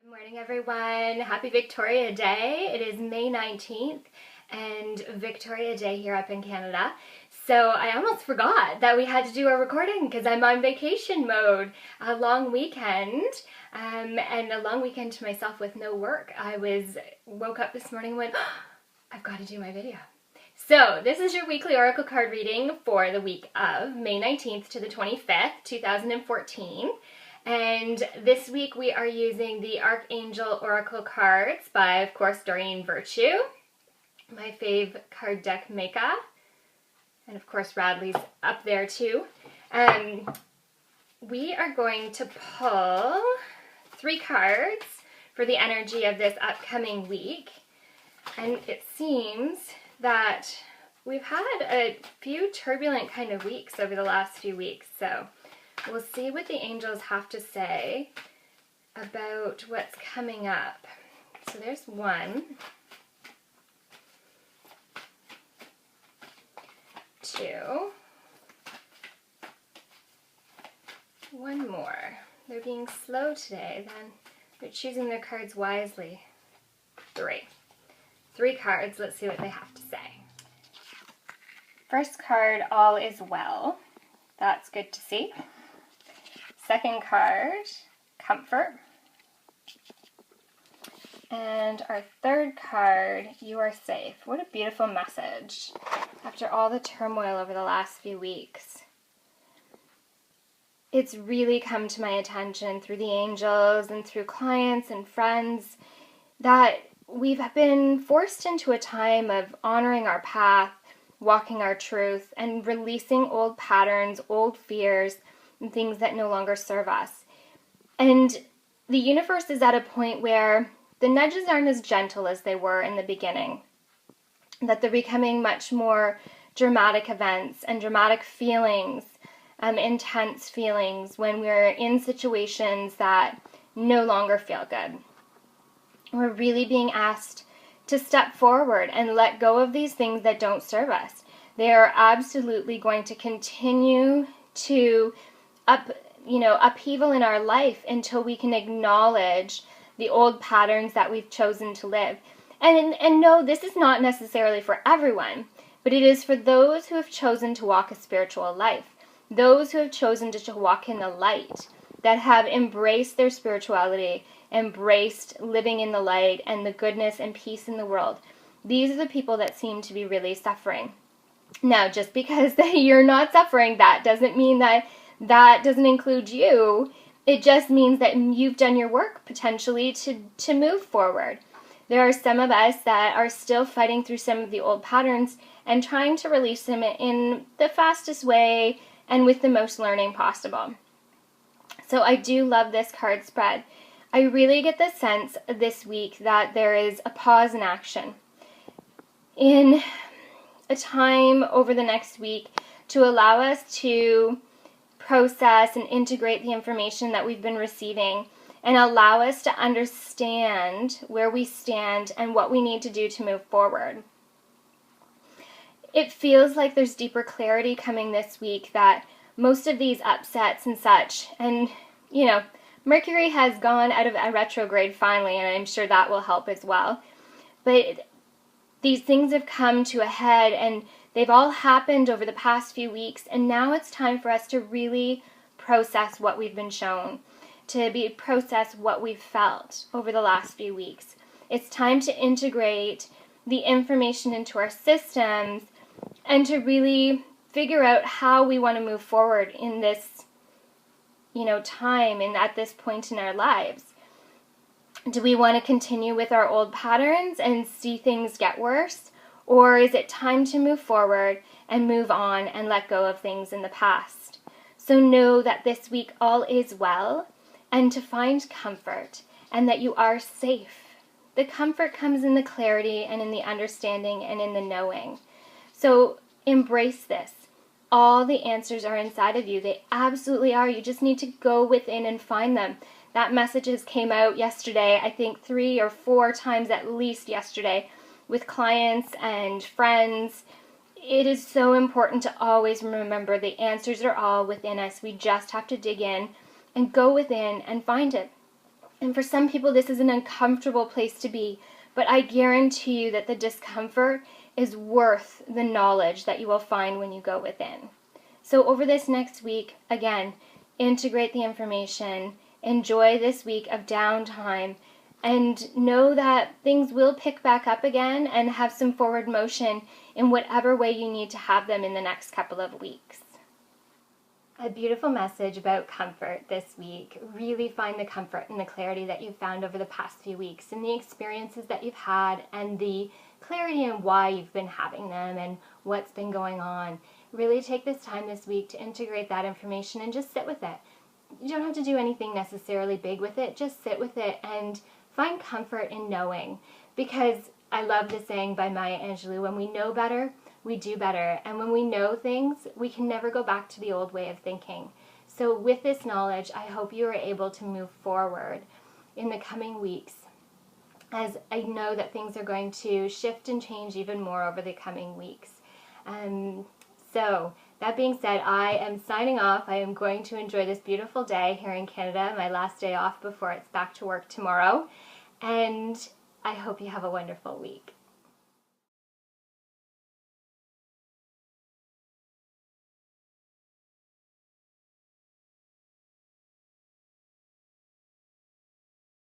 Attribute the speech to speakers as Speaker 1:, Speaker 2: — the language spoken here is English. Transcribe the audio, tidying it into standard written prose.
Speaker 1: Good morning, everyone. Happy Victoria Day. It is May 19th and Victoria Day here up in Canada. So I almost forgot that we had to do a recording because I'm on vacation mode. A long weekend and a long weekend to myself with no work. I woke up this morning and went, oh, I've got to do my video. So this is your weekly oracle card reading for the week of May 19th to the 25th, 2014. And this week we are using the Archangel Oracle cards by, of course, Doreen Virtue, my fave card deck maker. And of course Radley's up there too. We are going to pull 3 cards for the energy of this upcoming week. And it seems that we've had a few turbulent kind of weeks over the last few weeks. So we'll see what the angels have to say about what's coming up. So there's 1, 2, 1 more. They're being slow today, then they're choosing their cards wisely. 3 cards. Let's see what they have to say. First card, all is well. That's good to see. Second card, comfort. And our third card, you are safe. What a beautiful message after all the turmoil over the last few weeks. It's really come to my attention through the angels and through clients and friends that we've been forced into a time of honoring our path, walking our truth, and releasing old patterns, old fears, and things that no longer serve us. And the universe is at a point where the nudges aren't as gentle as they were in the beginning, that they're becoming much more dramatic events and dramatic feelings, intense feelings when we're in situations that no longer feel good. We're really being asked to step forward and let go of these things that don't serve us. They are absolutely going to continue to upheaval in our life until we can acknowledge the old patterns that we've chosen to live. And no, this is not necessarily for everyone, but it is for those who have chosen to walk a spiritual life, those who have chosen to walk in the light, that have embraced their spirituality, embraced living in the light and the goodness and peace in the world. These are the people that seem to be really suffering. Now, just because you're not suffering, that doesn't mean that doesn't include you. It just means that you've done your work potentially to move forward. There are some of us that are still fighting through some of the old patterns and trying to release them in the fastest way and with the most learning possible. So I do love this card spread. I really get the sense this week that there is a pause in action. In a time over the next week to allow us to process and integrate the information that we've been receiving and allow us to understand where we stand and what we need to do to move forward. It feels like there's deeper clarity coming this week, that most of these upsets and such, and Mercury has gone out of a retrograde finally, and I'm sure that will help as well. But these things have come to a head, and they've all happened over the past few weeks, and now it's time for us to really process what we've been shown, to process what we've felt over the last few weeks. It's time to integrate the information into our systems and to really figure out how we want to move forward in this time and at this point in our lives. Do we want to continue with our old patterns and see things get worse? Or is it time to move forward and move on and let go of things in the past? So know that this week all is well, and to find comfort and that you are safe. The comfort comes in the clarity and in the understanding and in the knowing. So embrace this. All the answers are inside of you. They absolutely are. You just need to go within and find them. That messages came out yesterday, I think 3 or 4 times at least yesterday, with clients and friends. It is so important to always remember the answers are all within us. We just have to dig in and go within and find it. And for some people, this is an uncomfortable place to be, but I guarantee you that the discomfort is worth the knowledge that you will find when you go within. So over this next week, again, integrate the information, enjoy this week of downtime, and know that things will pick back up again and have some forward motion in whatever way you need to have them in the next couple of weeks. A beautiful message about comfort this week. Really find the comfort and the clarity that you've found over the past few weeks and the experiences that you've had and the clarity in why you've been having them and what's been going on. Really take this time this week to integrate that information and just sit with it. You don't have to do anything necessarily big with it. Just sit with it and find comfort in knowing. Because I love the saying by Maya Angelou, when we know better, we do better. And when we know things, we can never go back to the old way of thinking. So with this knowledge, I hope you are able to move forward in the coming weeks, as I know that things are going to shift and change even more over the coming weeks. So that being said, I am signing off. I am going to enjoy this beautiful day here in Canada, my last day off before it's back to work tomorrow. And I hope you have a wonderful week.